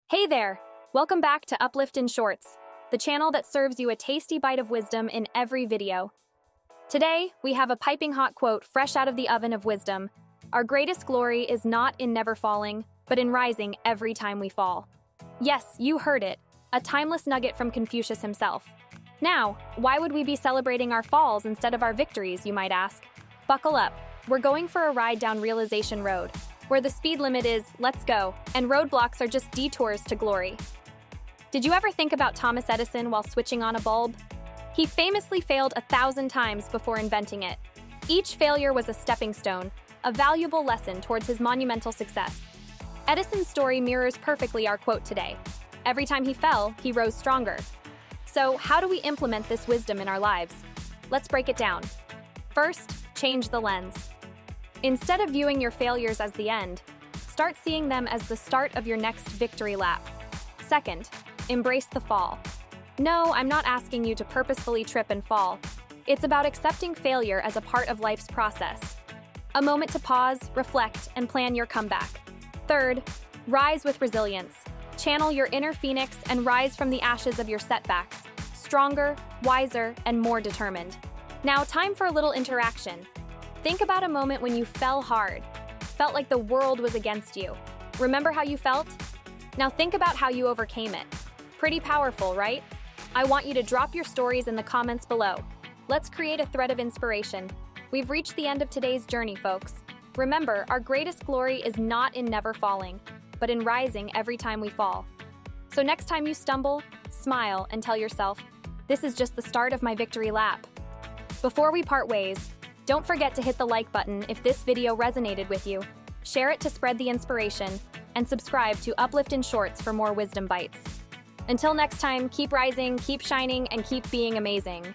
Hey there! Welcome back to Uplift in Shorts, the channel that serves you a tasty bite of wisdom in every video. Today, we have a piping hot quote fresh out of the oven of wisdom. Our greatest glory is not in never falling, but in rising every time we fall. Yes, you heard it, a timeless nugget from Confucius himself. Now, why would we be celebrating our falls instead of our victories, you might ask? Buckle up, we're going for a ride down Realization Road, where the speed limit is, let's go, and roadblocks are just detours to glory. Did you ever think about Thomas Edison while switching on a bulb? He famously failed 1,000 times before inventing it. Each failure was a stepping stone, a valuable lesson towards his monumental success. Edison's story mirrors perfectly our quote today. Every time he fell, he rose stronger. So, how do we implement this wisdom in our lives? Let's break it down. First, change the lens. Instead of viewing your failures as the end, start seeing them as the start of your next victory lap. Second, embrace the fall. No, I'm not asking you to purposefully trip and fall. It's about accepting failure as a part of life's process. A moment to pause, reflect, and plan your comeback. Third, rise with resilience. Channel your inner phoenix and rise from the ashes of your setbacks, stronger, wiser, and more determined. Now, time for a little interaction. Think about a moment when you fell hard, felt like the world was against you. Remember how you felt? Now think about how you overcame it. Pretty powerful, right? I want you to drop your stories in the comments below. Let's create a thread of inspiration. We've reached the end of today's journey, folks. Remember, our greatest glory is not in never falling, but in rising every time we fall. So next time you stumble, smile and tell yourself, this is just the start of my victory lap. Before we part ways, don't forget to hit the like button if this video resonated with you, share it to spread the inspiration, and subscribe to Uplift in Shorts for more wisdom bites. Until next time, keep rising, keep shining, and keep being amazing.